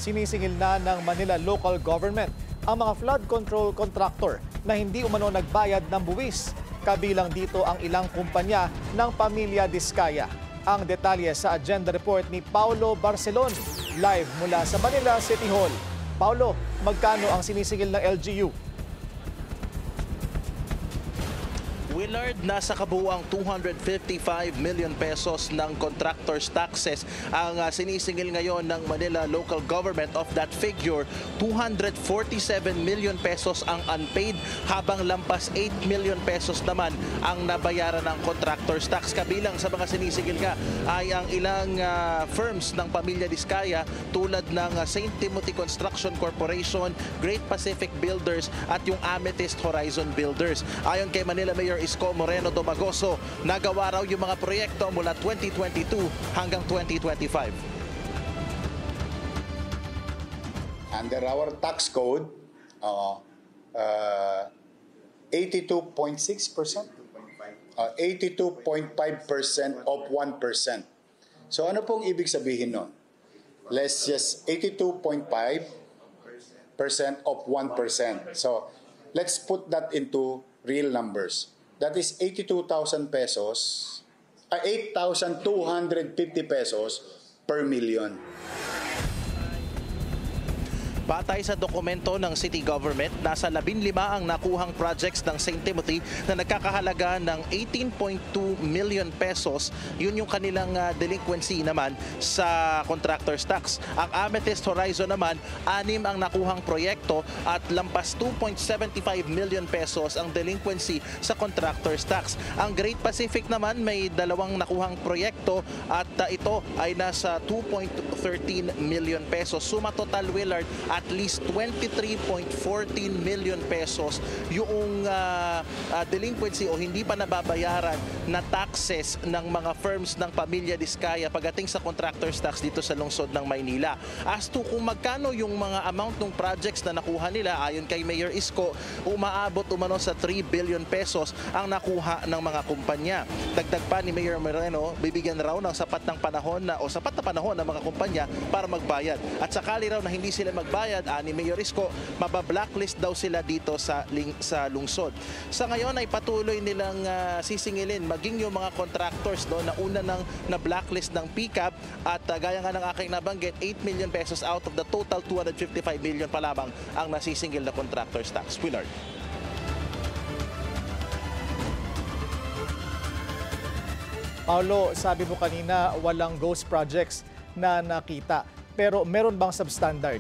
Sinisingil na ng Manila Local Government ang mga flood control contractor na hindi umano nagbayad ng buwis. Kabilang dito ang ilang kumpanya ng Pamilya Diskaya. Ang detalye sa agenda report ni Paulo Barcelon, live mula sa Manila City Hall. Paulo, magkano ang sinisingil ng LGU? Willard, nasa kabuuang 255 million pesos ng contractor's taxes ang sinisingil ngayon ng Manila Local Government. Of that figure, 247 million pesos ang unpaid, habang lampas 8 million pesos naman ang nabayaran ng contractor's tax. Kabilang sa mga sinisingil nga ay ang ilang firms ng Pamilya Diskaya tulad ng St. Timothy Construction Corporation, Great Pacific Builders at yung Amethyst Horizon Builders. Ayon kay Manila Mayor Isko Moreno Domagoso, nagawa raw yung mga proyekto mula 2022 hanggang 2025. Under our tax code, 82.6%, 82.5% of 1%. So ano pong ibig sabihin nun? Let's just 82.5% of 1%. So let's put that into real numbers. That is 82,000 pesos, 8,250 pesos per million. Batay sa dokumento ng City Government, nasa 15 ang nakuhang projects ng St. Timothy na nagkakahalaga ng 18.2 million pesos. Yun yung kanilang delinquency naman sa contractor's tax. Ang Amethyst Horizon naman, 6 ang nakuhang proyekto at lampas 2.75 million pesos ang delinquency sa contractor's tax. Ang Great Pacific naman may 2 nakuhang proyekto at ito ay nasa 2.13 million pesos. Suma total, Willard, at least 23.14 million pesos yung delinquency o hindi pa nababayaran na taxes ng mga firms ng Pamilya Diskaya pagdating sa contractor's tax dito sa lungsod ng Maynila. As to kung magkano yung mga amount ng projects na nakuha nila, ayon kay Mayor Isko, umaabot umano sa 3 billion pesos ang nakuha ng mga kumpanya. Dagdag pa ni Mayor Moreno, bibigyan raw ng sapat na panahon ng mga kumpanya para magbayad. At sakali raw na hindi sila magbayad, ni Mayor Isko, mabablacklist daw sila dito sa lungsod. Sa ngayon ay patuloy nilang sisingilin maging yung mga contractors na una nang na-blacklist ng PCAP at gaya nga ng aking nabanggit, 8 million pesos out of the total 255 million pa lamang ang nasisingil na contractor's tax. Willard. Paulo, sabi mo kanina walang ghost projects na nakita. Pero meron bang substandard?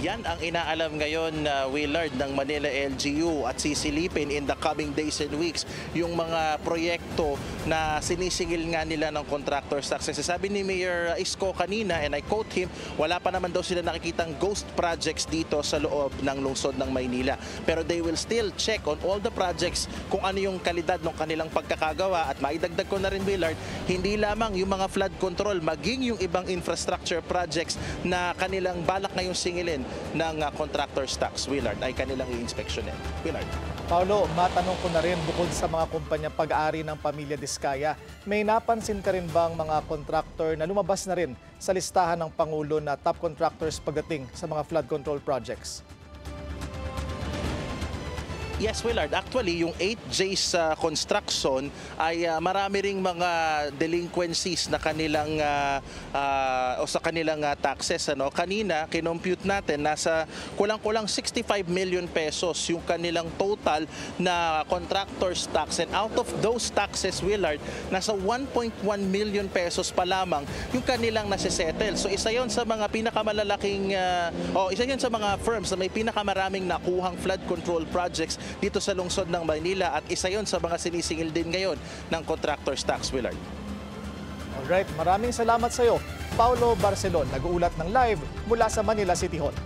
Yan ang inaalam ngayon, Willard, ng Manila LGU at sisilipin in the coming days and weeks yung mga proyekto na sinisingil nga nila ng contractor's tax. Sabi ni Mayor Isko kanina, and I quote him, wala pa naman daw sila nakikitang ghost projects dito sa loob ng lungsod ng Maynila. Pero they will still check on all the projects kung ano yung kalidad ng kanilang pagkakagawa. At maidagdag ko na rin, Willard, hindi lamang yung mga flood control, maging yung ibang infrastructure projects na kanilang balak ngayong singilin ng contractor's tax, Willard, ay kanilang i-inspeksyonin. Willard. Paulo, matanong ko na rin, bukod sa mga kumpanya pag-aari ng Pamilya Diskaya, may napansin ka rin bang mga contractor na lumabas na rin sa listahan ng Pangulo na top contractors pagdating sa mga flood control projects? Yes, Willard. Actually, yung 8J's construction ay marami ring mga delinquencies na kanilang o sa kanilang taxes. Kanina, kinompute natin, nasa kulang-kulang 65 million pesos yung kanilang total na contractor's tax. And out of those taxes, Willard, nasa 1.1 million pesos pa lamang yung kanilang nasisettle. So isa yon sa mga pinakamalalaking, isa yon sa mga firms na may pinakamaraming nakuhang flood control projects dito sa lungsod ng Maynila at isa yon sa mga sinisingil din ngayon ng contractor's tax, Willard. Alright, maraming salamat sa iyo, Paulo Barcelon, nag-uulat ng live mula sa Manila City Hall.